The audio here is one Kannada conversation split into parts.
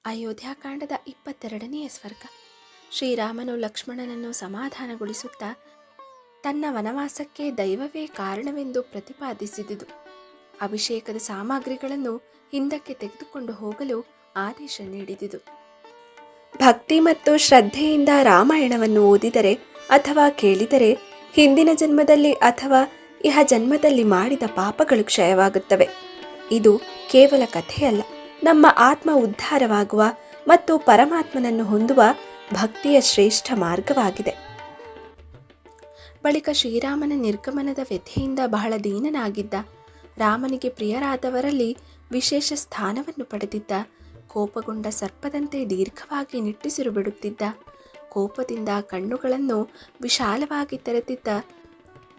ಅಯೋಧ್ಯಾಕಾಂಡದ 22ನೆಯ ಸ್ವರ್ಗ. ಶ್ರೀರಾಮನು ಲಕ್ಷ್ಮಣನನ್ನು ಸಮಾಧಾನಗೊಳಿಸುತ್ತಾ ತನ್ನ ವನವಾಸಕ್ಕೆ ದೈವವೇ ಕಾರಣವೆಂದು ಪ್ರತಿಪಾದಿಸಿದುದು. ಅಭಿಷೇಕದ ಸಾಮಗ್ರಿಗಳನ್ನು ಹಿಂದಕ್ಕೆ ತೆಗೆದುಕೊಂಡು ಹೋಗಲು ಆದೇಶ ನೀಡಿದುದು. ಭಕ್ತಿ ಮತ್ತು ಶ್ರದ್ಧೆಯಿಂದ ರಾಮಾಯಣವನ್ನು ಓದಿದರೆ ಅಥವಾ ಕೇಳಿದರೆ ಹಿಂದಿನ ಜನ್ಮದಲ್ಲಿ ಅಥವಾ ಇಹ ಜನ್ಮದಲ್ಲಿ ಮಾಡಿದ ಪಾಪಗಳು ಕ್ಷಯವಾಗುತ್ತವೆ. ಇದು ಕೇವಲ ಕಥೆಯಲ್ಲ, ನಮ್ಮ ಆತ್ಮ ಉದ್ಧಾರವಾಗುವ ಮತ್ತು ಪರಮಾತ್ಮನನ್ನು ಹೊಂದುವ ಭಕ್ತಿಯ ಶ್ರೇಷ್ಠ ಮಾರ್ಗವಾಗಿದೆ. ಬಳಿಕ ಶ್ರೀರಾಮನ ನಿರ್ಗಮನದ ವ್ಯಥೆಯಿಂದ ಬಹಳ ದೀನನಾಗಿದ್ದ, ರಾಮನಿಗೆ ಪ್ರಿಯರಾದವರಲ್ಲಿ ವಿಶೇಷ ಸ್ಥಾನವನ್ನು ಪಡೆದಿದ್ದ, ಕೋಪಗೊಂಡ ಸರ್ಪದಂತೆ ದೀರ್ಘವಾಗಿ ನಿಟ್ಟುಸಿರು ಬಿಡುತ್ತಿದ್ದ, ಕೋಪದಿಂದ ಕಣ್ಣುಗಳನ್ನು ವಿಶಾಲವಾಗಿ ತೆರೆದಿದ್ದ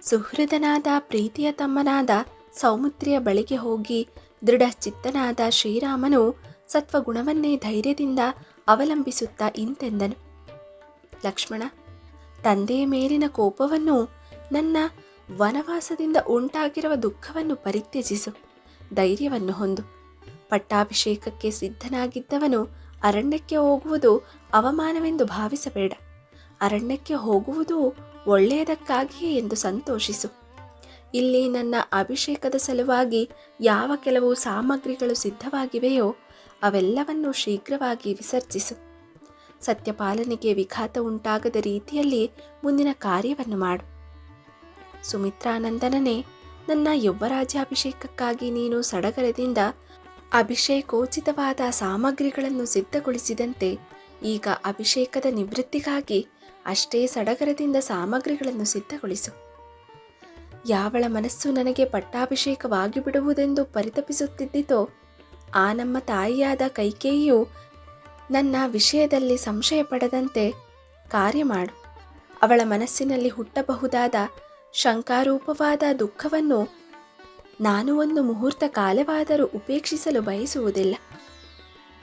ಸುಹೃದನಾದ ಪ್ರೀತಿಯ ತಮ್ಮನಾದ ಸೌಮಿತ್ರಿಯ ಬಳಿಗೆ ಹೋಗಿ ದೃಢ ಚಿತ್ತನಾದ ಶ್ರೀರಾಮನು ಸತ್ವಗುಣವನ್ನೇ ಧೈರ್ಯದಿಂದ ಅವಲಂಬಿಸುತ್ತಾ ಇಂತೆಂದನು: ಲಕ್ಷ್ಮಣ, ತಂದೆಯ ಮೇಲಿನ ಕೋಪವನ್ನು, ನನ್ನ ವನವಾಸದಿಂದ ಉಂಟಾಗಿರುವ ದುಃಖವನ್ನು ಪರಿತ್ಯಜಿಸು. ಧೈರ್ಯವನ್ನು ಹೊಂದು. ಪಟ್ಟಾಭಿಷೇಕಕ್ಕೆ ಸಿದ್ಧನಾಗಿದ್ದವನು ಅರಣ್ಯಕ್ಕೆ ಹೋಗುವುದು ಅವಮಾನವೆಂದು ಭಾವಿಸಬೇಡ. ಅರಣ್ಯಕ್ಕೆ ಹೋಗುವುದು ಒಳ್ಳೆಯದಕ್ಕಾಗಿಯೇ ಎಂದು ಸಂತೋಷಿಸು. ಇಲ್ಲಿ ನನ್ನ ಅಭಿಷೇಕದ ಸಲುವಾಗಿ ಯಾವ ಕೆಲವು ಸಾಮಗ್ರಿಗಳು ಸಿದ್ಧವಾಗಿವೆಯೋ ಅವೆಲ್ಲವನ್ನು ಶೀಘ್ರವಾಗಿ ವಿಸರ್ಜಿಸು. ಸತ್ಯಪಾಲನೆಗೆ ವಿಘಾತ ಉಂಟಾಗದ ರೀತಿಯಲ್ಲಿ ಮುಂದಿನ ಕಾರ್ಯವನ್ನು ಮಾಡು. ಸುಮಿತ್ರಾನಂದನನೇ, ನನ್ನ ಯುವರಾಜ್ಯಾಭಿಷೇಕಕ್ಕಾಗಿ ನೀನು ಸಡಗರದಿಂದ ಅಭಿಷೇಕೋಚಿತವಾದ ಸಾಮಗ್ರಿಗಳನ್ನು ಸಿದ್ಧಗೊಳಿಸಿದಂತೆ ಈಗ ಅಭಿಷೇಕದ ನಿವೃತ್ತಿಗಾಗಿ ಅಷ್ಟೇ ಸಡಗರದಿಂದ ಸಾಮಗ್ರಿಗಳನ್ನು ಸಿದ್ಧಗೊಳಿಸು. ಯಾವಳ ಮನಸ್ಸು ನನಗೆ ಪಟ್ಟಾಭಿಷೇಕವಾಗಿ ಬಿಡುವುದೆಂದು ಪರಿತಪಿಸುತ್ತಿದ್ದಿತೋ ಆ ನಮ್ಮ ತಾಯಿಯಾದ ಕೈಕೇಯಿಯು ನನ್ನ ವಿಷಯದಲ್ಲಿ ಸಂಶಯ ಪಡದಂತೆ ಕಾರ್ಯ ಮಾಡು. ಅವಳ ಮನಸ್ಸಿನಲ್ಲಿ ಹುಟ್ಟಬಹುದಾದ ಶಂಕಾರೂಪವಾದ ದುಃಖವನ್ನು ನಾನು ಒಂದು ಮುಹೂರ್ತ ಕಾಲವಾದರೂ ಉಪೇಕ್ಷಿಸಲು ಬಯಸುವುದಿಲ್ಲ.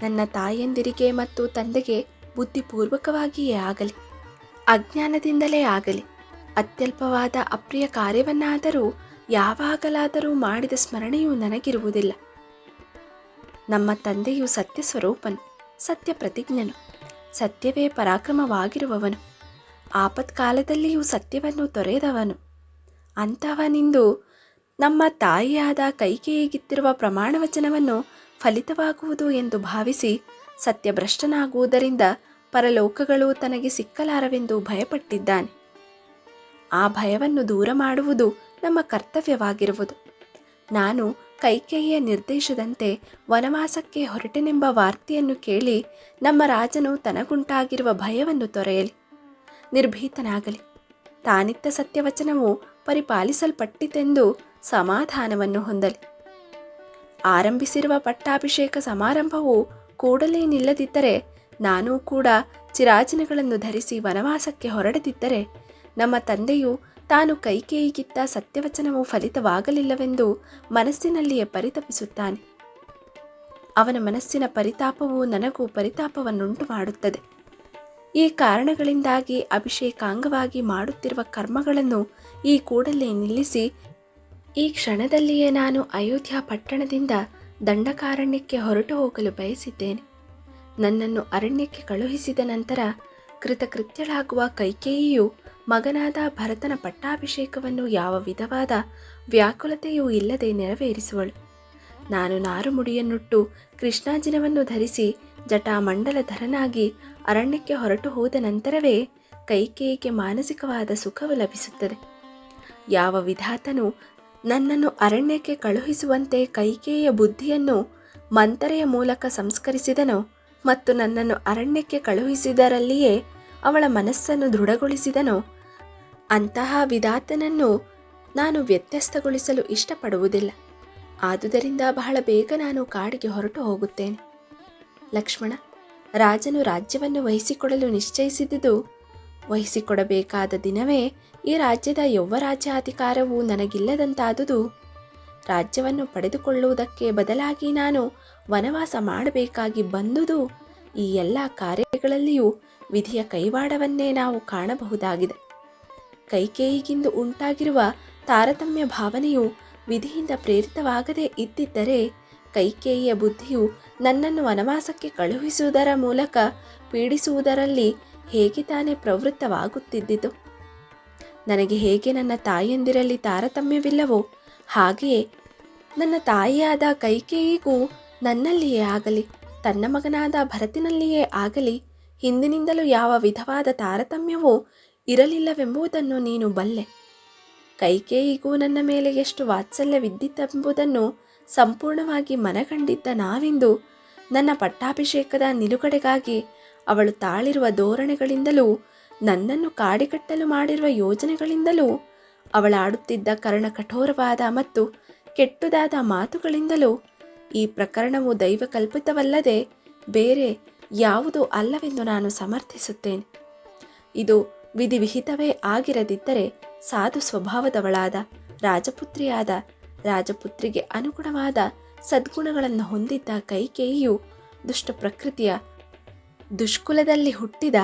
ನನ್ನ ತಾಯಂದಿರಿಗೆ ಮತ್ತು ತಂದೆಗೆ ಬುದ್ಧಿಪೂರ್ವಕವಾಗಿಯೇ ಆಗಲಿ, ಅಜ್ಞಾನದಿಂದಲೇ ಆಗಲಿ, ಅತ್ಯಲ್ಪವಾದ ಅಪ್ರಿಯ ಕಾರ್ಯವನ್ನಾದರೂ ಯಾವಾಗಲಾದರೂ ಮಾಡಿದ ಸ್ಮರಣೆಯೂ ನನಗಿರುವುದಿಲ್ಲ. ನಮ್ಮ ತಂದೆಯು ಸತ್ಯ ಸ್ವರೂಪನು, ಸತ್ಯ ಪ್ರತಿಜ್ಞನು, ಸತ್ಯವೇ ಪರಾಕ್ರಮವಾಗಿರುವವನು, ಆಪತ್ಕಾಲದಲ್ಲಿಯೂ ಸತ್ಯವನ್ನು ತೊರೆದವನು. ಅಂಥವನಿಂದು ನಮ್ಮ ತಾಯಿಯಾದ ಕೈಕೇಯಿಗಿತ್ತಿರುವ ಪ್ರಮಾಣವಚನವನ್ನು ಫಲಿತವಾಗುವುದು ಎಂದು ಭಾವಿಸಿ ಸತ್ಯಭ್ರಷ್ಟನಾಗುವುದರಿಂದ ಪರಲೋಕಗಳು ತನಗೆ ಸಿಕ್ಕಲಾರವೆಂದು ಭಯಪಟ್ಟಿದ್ದಾನೆ. ಆ ಭಯವನ್ನು ದೂರ ಮಾಡುವುದು ನಮ್ಮ ಕರ್ತವ್ಯವಾಗಿರುವುದು. ನಾನು ಕೈಕೇಯಿಯ ನಿರ್ದೇಶದಂತೆ ವನವಾಸಕ್ಕೆ ಹೊರಟೆನೆಂಬ ವಾರ್ತೆಯನ್ನು ಕೇಳಿ ನಮ್ಮ ರಾಜನು ತನಗುಂಟಾಗಿರುವ ಭಯವನ್ನು ತೊರೆಯಲಿ, ನಿರ್ಭೀತನಾಗಲಿ, ತಾನಿತ್ತ ಸತ್ಯವಚನವು ಪರಿಪಾಲಿಸಲ್ಪಟ್ಟಿತೆಂದು ಸಮಾಧಾನವನ್ನು ಹೊಂದಲಿ. ಆರಂಭಿಸಿರುವ ಪಟ್ಟಾಭಿಷೇಕ ಸಮಾರಂಭವು ಕೂಡಲೇ ನಿಲ್ಲದಿದ್ದರೆ, ನಾನೂ ಕೂಡ ಚಿರಾಜಿನಗಳನ್ನು ಧರಿಸಿ ವನವಾಸಕ್ಕೆ ಹೊರಡದಿದ್ದರೆ, ನಮ್ಮ ತಂದೆಯು ತಾನು ಕೈಕೇಯಿಗಿತ್ತ ಸತ್ಯವಚನವು ಫಲಿತವಾಗಲಿಲ್ಲವೆಂದು ಮನಸ್ಸಿನಲ್ಲಿಯೇ ಪರಿತಪಿಸುತ್ತಾನೆ. ಅವನ ಮನಸ್ಸಿನ ಪರಿತಾಪವು ನನಗೂ ಪರಿತಾಪವನ್ನುಂಟು ಮಾಡುತ್ತದೆ. ಈ ಕಾರಣಗಳಿಂದಾಗಿ ಅಭಿಷೇಕಾಂಗವಾಗಿ ಮಾಡುತ್ತಿರುವ ಕರ್ಮಗಳನ್ನು ಈ ಕೂಡಲೇ ನಿಲ್ಲಿಸಿ ಈ ಕ್ಷಣದಲ್ಲಿಯೇ ನಾನು ಅಯೋಧ್ಯ ಪಟ್ಟಣದಿಂದ ದಂಡಕಾರಣ್ಯಕ್ಕೆ ಹೊರಟು ಹೋಗಲು ಬಯಸಿದ್ದೇನೆ. ನನ್ನನ್ನು ಅರಣ್ಯಕ್ಕೆ ಕಳುಹಿಸಿದ ನಂತರ ಕೃತಕೃತ್ಯಳಾಗುವ ಕೈಕೇಯಿಯು ಮಗನಾದ ಭರತನ ಪಟ್ಟಾಭಿಷೇಕವನ್ನು ಯಾವ ವಿಧವಾದ ವ್ಯಾಕುಲತೆಯೂ ಇಲ್ಲದೆ ನೆರವೇರಿಸುವಳು. ನಾನು ನಾರುಮುಡಿಯನ್ನುಟ್ಟು ಕೃಷ್ಣಾಜಿನವನ್ನು ಧರಿಸಿ ಜಟಾಮಂಡಲಧರನಾಗಿ ಅರಣ್ಯಕ್ಕೆ ಹೊರಟು ಹೋದ ನಂತರವೇ ಕೈಕೇಯಿಗೆ ಮಾನಸಿಕವಾದ ಸುಖವು ಲಭಿಸುತ್ತದೆ. ಯಾವ ವಿಧಾತನು ನನ್ನನ್ನು ಅರಣ್ಯಕ್ಕೆ ಕಳುಹಿಸುವಂತೆ ಕೈಕೇಯಿಯ ಬುದ್ಧಿಯನ್ನು ಮಂತರೆಯ ಮೂಲಕ ಸಂಸ್ಕರಿಸಿದನೋ ಮತ್ತು ನನ್ನನ್ನು ಅರಣ್ಯಕ್ಕೆ ಕಳುಹಿಸಿದರಲ್ಲಿಯೇ ಅವಳ ಮನಸ್ಸನ್ನು ದೃಢಗೊಳಿಸಿದನೋ, ಅಂತಹ ವಿಧಾತನನ್ನು ನಾನು ವ್ಯತ್ಯಸ್ತಗೊಳಿಸಲು ಇಷ್ಟಪಡುವುದಿಲ್ಲ. ಆದುದರಿಂದ ಬಹಳ ಬೇಗ ನಾನು ಕಾಡಿಗೆ ಹೊರಟು ಹೋಗುತ್ತೇನೆ. ಲಕ್ಷ್ಮಣ, ರಾಜನು ರಾಜ್ಯವನ್ನು ವಹಿಸಿಕೊಡಲು ನಿಶ್ಚಯಿಸಿದುದು ವಹಿಸಿಕೊಡಬೇಕಾದ ದಿನವೇ ಈ ರಾಜ್ಯದ ಯೌವರಾಜ್ಯಾಧಿಕಾರವು ನನಗಿಲ್ಲದಂತಾದುದು. ರಾಜ್ಯವನ್ನು ಪಡೆದುಕೊಳ್ಳುವುದಕ್ಕೆ ಬದಲಾಗಿ ನಾನು ವನವಾಸ ಮಾಡಬೇಕಾಗಿ ಬಂದುದು. ಈ ಎಲ್ಲ ಕಾರ್ಯಗಳಲ್ಲಿಯೂ ವಿಧಿಯ ಕೈವಾಡವನ್ನೇ ನಾವು ಕಾಣಬಹುದಾಗಿದೆ. ಕೈಕೇಯಿಗಿಂದು ಉಂಟಾಗಿರುವ ತಾರತಮ್ಯ ಭಾವನೆಯು ವಿಧಿಯಿಂದ ಪ್ರೇರಿತವಾಗದೇ ಇದ್ದಿದ್ದರೆ ಕೈಕೇಯಿಯ ಬುದ್ಧಿಯು ನನ್ನನ್ನು ವನವಾಸಕ್ಕೆ ಕಳುಹಿಸುವುದರ ಮೂಲಕ ಪೀಡಿಸುವುದರಲ್ಲಿ ಹೇಗೆ ತಾನೇ ಪ್ರವೃತ್ತವಾಗುತ್ತಿದ್ದಿತು. ನನಗೆ ಹೇಗೆ ನನ್ನ ತಾಯಿಯಂದಿರಲ್ಲಿ ತಾರತಮ್ಯವಿಲ್ಲವೋ ಹಾಗೆಯೇ ನನ್ನ ತಾಯಿಯಾದ ಕೈಕೇಯಿಗೂ ನನ್ನಲ್ಲಿಯೇ ಆಗಲಿ ತನ್ನ ಮಗನಾದ ಭರತನಲ್ಲಿಯೇ ಆಗಲಿ ಹಿಂದಿನಿಂದಲೂ ಯಾವ ವಿಧವಾದ ತಾರತಮ್ಯವೂ ಇರಲಿಲ್ಲವೆಂಬುದನ್ನು ನೀನು ಬಲ್ಲೆ. ಕೈಕೇಯಿಗೂ ನನ್ನ ಮೇಲೆ ಎಷ್ಟು ವಾತ್ಸಲ್ಯವಿದ್ದಿತೆಂಬುದನ್ನು ಸಂಪೂರ್ಣವಾಗಿ ಮನಗಂಡಿದ್ದ ನಾವಿಂದು ನನ್ನ ಪಟ್ಟಾಭಿಷೇಕದ ನಿಲುಗಡೆಗಾಗಿ ಅವಳು ತಾಳಿರುವ ಧೋರಣೆಗಳಿಂದಲೂ ನನ್ನನ್ನು ಕಾಡಿಗಟ್ಟಲು ಮಾಡಿರುವ ಯೋಜನೆಗಳಿಂದಲೂ ಅವಳಾಡುತ್ತಿದ್ದ ಕಠೋರವಾದ ಮತ್ತು ಕೆಟ್ಟುದಾದ ಮಾತುಗಳಿಂದಲೂ ಈ ಪ್ರಕರಣವು ದೈವಕಲ್ಪಿತವಲ್ಲದೆ ಬೇರೆ ಯಾವುದೂ ಅಲ್ಲವೆಂದು ನಾನು ಸಮರ್ಥಿಸುತ್ತೇನೆ. ಇದು ವಿಧಿವಿಹಿತವೇ ಆಗಿರದಿದ್ದರೆ ಸಾಧು ಸ್ವಭಾವದವಳಾದ ರಾಜಪುತ್ರಿಯಾದ ರಾಜಪುತ್ರಿಗೆ ಅನುಗುಣವಾದ ಸದ್ಗುಣಗಳನ್ನು ಹೊಂದಿದ್ದ ಕೈಕೇಯಿಯು ದುಷ್ಟ ಪ್ರಕೃತಿಯ ದುಷ್ಕುಲದಲ್ಲಿ ಹುಟ್ಟಿದ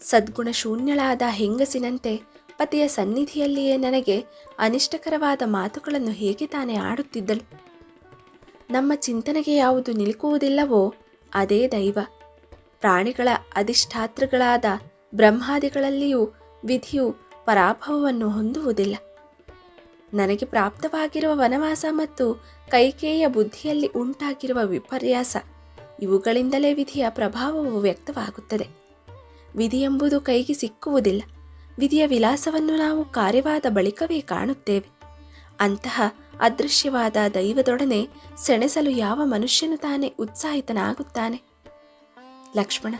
ಸದ್ಗುಣಶೂನ್ಯಳಾದ ಹೆಂಗಸಿನಂತೆ ಪತಿಯ ಸನ್ನಿಧಿಯಲ್ಲಿಯೇ ನನಗೆ ಅನಿಷ್ಟಕರವಾದ ಮಾತುಗಳನ್ನು ಹೇಗೆ ತಾನೇ ಆಡುತ್ತಿದ್ದಳು. ನಮ್ಮ ಚಿಂತನೆಗೆ ಯಾವುದು ನಿಲುಕುವುದಿಲ್ಲವೋ ಅದೇ ದೈವ. ಪ್ರಾಣಿಗಳ ಅಧಿಷ್ಠಾತೃಗಳಾದ ಬ್ರಹ್ಮಾದಿಗಳಲ್ಲಿಯೂ ವಿಧಿಯು ಪರಾಭವವನ್ನು ಹೊಂದುವುದಿಲ್ಲ. ನನಗೆ ಪ್ರಾಪ್ತವಾಗಿರುವ ವನವಾಸ ಮತ್ತು ಕೈಕೇಯಿಯ ಬುದ್ಧಿಯಲ್ಲಿ ಉಂಟಾಗಿರುವ ವಿಪರ್ಯಾಸ ಇವುಗಳಿಂದಲೇ ವಿಧಿಯ ಪ್ರಭಾವವು ವ್ಯಕ್ತವಾಗುತ್ತದೆ. ವಿಧಿ ಎಂಬುದು ಕೈಗೆ ಸಿಕ್ಕುವುದಿಲ್ಲ. ವಿಧಿಯ ವಿಲಾಸವನ್ನು ನಾವು ಕಾರ್ಯವಾದ ಬಳಿಕವೇ ಕಾಣುತ್ತೇವೆ. ಅಂತಹ ಅದೃಶ್ಯವಾದ ದೈವದೊಡನೆ ಸೆಣಸಲು ಯಾವ ಮನುಷ್ಯನು ತಾನೇ ಉತ್ಸಾಹಿತನಾಗುತ್ತಾನೆ? ಲಕ್ಷ್ಮಣ,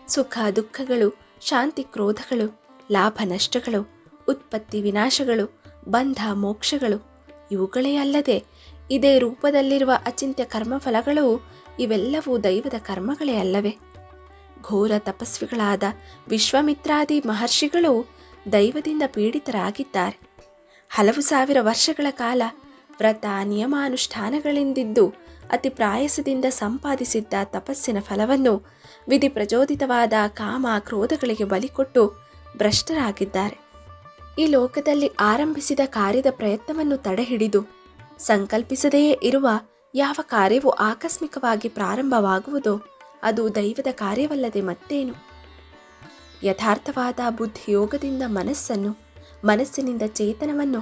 ಸುಖ ದುಃಖಗಳು, ಶಾಂತಿ ಕ್ರೋಧಗಳು, ಲಾಭ ನಷ್ಟಗಳು, ಉತ್ಪತ್ತಿ ವಿನಾಶಗಳು, ಬಂಧ ಮೋಕ್ಷಗಳು ಇವುಗಳೇ ಅಲ್ಲದೆ ಇದೇ ರೂಪದಲ್ಲಿರುವ ಅಚಿಂತ್ಯ ಕರ್ಮಫಲಗಳು ಇವೆಲ್ಲವೂ ದೈವದ ಕರ್ಮಗಳೇ ಅಲ್ಲವೇ? ಘೋರ ತಪಸ್ವಿಗಳಾದ ವಿಶ್ವಾಮಿತ್ರಾದಿ ಮಹರ್ಷಿಗಳು ದೈವದಿಂದ ಪೀಡಿತರಾಗಿದ್ದಾರೆ. ಹಲವು ಸಾವಿರ ವರ್ಷಗಳ ಕಾಲ ವ್ರತ ನಿಯಮಾನುಷ್ಠಾನಗಳಿಂದಿದ್ದು ಅತಿ ಪ್ರಾಯಸದಿಂದ ಸಂಪಾದಿಸಿದ್ದ ತಪಸ್ಸಿನ ಫಲವನ್ನು ವಿಧಿ ಪ್ರಚೋದಿತವಾದ ಕಾಮ ಕ್ರೋಧಗಳಿಗೆ ಬಲಿಕೊಟ್ಟು ಭ್ರಷ್ಟರಾಗಿದ್ದಾರೆ. ಈ ಲೋಕದಲ್ಲಿ ಆರಂಭಿಸಿದ ಕಾರ್ಯದ ಪ್ರಯತ್ನವನ್ನು ತಡೆಹಿಡಿದು ಸಂಕಲ್ಪಿಸದೆಯೇ ಇರುವ ಯಾವ ಕಾರ್ಯವು ಆಕಸ್ಮಿಕವಾಗಿ ಪ್ರಾರಂಭವಾಗುವುದೋ ಅದು ದೈವದ ಕಾರ್ಯವಲ್ಲದೆ ಮತ್ತೇನು? ಯಥಾರ್ಥವಾದ ಬುದ್ಧಿಯೋಗದಿಂದ ಮನಸ್ಸಿನಿಂದ ಚೇತನವನ್ನು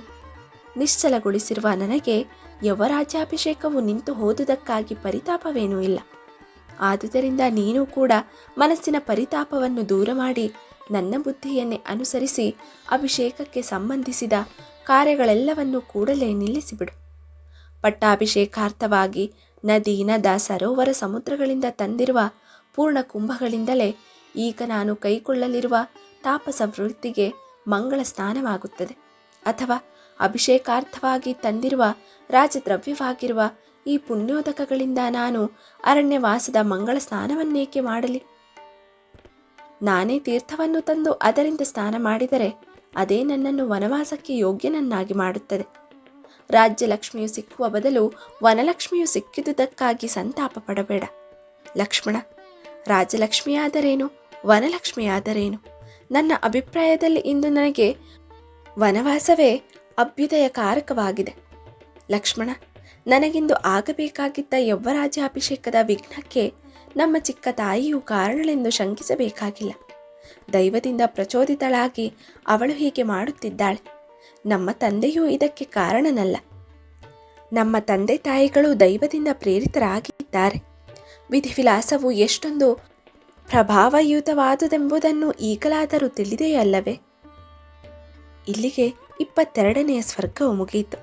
ನಿಶ್ಚಲಗೊಳಿಸಿರುವ ನನಗೆ ಯವರಾಜ್ಯಾಭಿಷೇಕವು ನಿಂತು ಹೋದುದಕ್ಕಾಗಿ ಪರಿತಾಪವೇನೂ ಇಲ್ಲ. ಆದುದರಿಂದ ನೀನು ಕೂಡ ಮನಸ್ಸಿನ ಪರಿತಾಪವನ್ನು ದೂರ ಮಾಡಿ ನನ್ನ ಬುದ್ಧಿಯನ್ನೇ ಅನುಸರಿಸಿ ಅಭಿಷೇಕಕ್ಕೆ ಸಂಬಂಧಿಸಿದ ಕಾರ್ಯಗಳೆಲ್ಲವನ್ನೂ ಕೂಡಲೇ ನಿಲ್ಲಿಸಿಬಿಡು. ಪಟ್ಟಾಭಿಷೇಕಾರ್ಥವಾಗಿ ನದಿ ನದ ಸರೋವರ ಸಮುದ್ರಗಳಿಂದ ತಂದಿರುವ ಪೂರ್ಣ ಕುಂಭಗಳಿಂದಲೇ ಈಗ ನಾನು ಕೈಗೊಳ್ಳಲಿರುವ ತಾಪಸ ವೃತ್ತಿಗೆ ಮಂಗಳ ಸ್ನಾನವಾಗುತ್ತದೆ. ಅಥವಾ ಅಭಿಷೇಕಾರ್ಥವಾಗಿ ತಂದಿರುವ ರಾಜದ್ರವ್ಯವಾಗಿರುವ ಈ ಪುಣ್ಯೋದಕಗಳಿಂದ ನಾನು ಅರಣ್ಯವಾಸದ ಮಂಗಳ ಸ್ನಾನವನ್ನೇಕೆ ಮಾಡಲಿ? ನಾನೇ ತೀರ್ಥವನ್ನು ತಂದು ಅದರಿಂದ ಸ್ನಾನ ಮಾಡಿದರೆ ಅದೇ ನನ್ನನ್ನು ವನವಾಸಕ್ಕೆ ಯೋಗ್ಯನನ್ನಾಗಿ ಮಾಡುತ್ತದೆ. ರಾಜ್ಯಲಕ್ಷ್ಮಿಯು ಸಿಕ್ಕುವ ಬದಲು ವನಲಕ್ಷ್ಮಿಯು ಸಿಕ್ಕಿದುದಕ್ಕಾಗಿ ಸಂತಾಪ ಪಡಬೇಡ ಲಕ್ಷ್ಮಣ. ರಾಜಲಕ್ಷ್ಮಿಯಾದರೇನು, ವನಲಕ್ಷ್ಮಿಯಾದರೇನು? ನನ್ನ ಅಭಿಪ್ರಾಯದಲ್ಲಿ ಇಂದು ನನಗೆ ವನವಾಸವೇ ಅಭ್ಯುದಯಕಾರಕವಾಗಿದೆ. ಲಕ್ಷ್ಮಣ, ನನಗಿಂದು ಆಗಬೇಕಾಗಿದ್ದ ಯೌವರಾಜ್ಯಾಭಿಷೇಕದ ವಿಘ್ನಕ್ಕೆ ನಮ್ಮ ಚಿಕ್ಕ ತಾಯಿಯು ಕಾರಣಳೆಂದು ಶಂಕಿಸಬೇಕಾಗಿಲ್ಲ. ದೈವದಿಂದ ಪ್ರಚೋದಿತಳಾಗಿ ಅವಳು ಹೀಗೆ ಮಾಡುತ್ತಿದ್ದಾಳೆ. ನಮ್ಮ ತಂದೆಯೂ ಇದಕ್ಕೆ ಕಾರಣನಲ್ಲ. ನಮ್ಮ ತಂದೆ ತಾಯಿಗಳು ದೈವದಿಂದ ಪ್ರೇರಿತರಾಗಿದ್ದಾರೆ. ವಿಧಿವಿಲಾಸವು ಎಷ್ಟೊಂದು ಪ್ರಭಾವಯುತವಾದುದೆಂಬುದನ್ನು ಈಗಲಾದರೂ ತಿಳಿದೆಯಲ್ಲವೇ? ಇಲ್ಲಿಗೆ 22ನೆಯ ಸರ್ಗವು ಮುಗಿಯಿತು.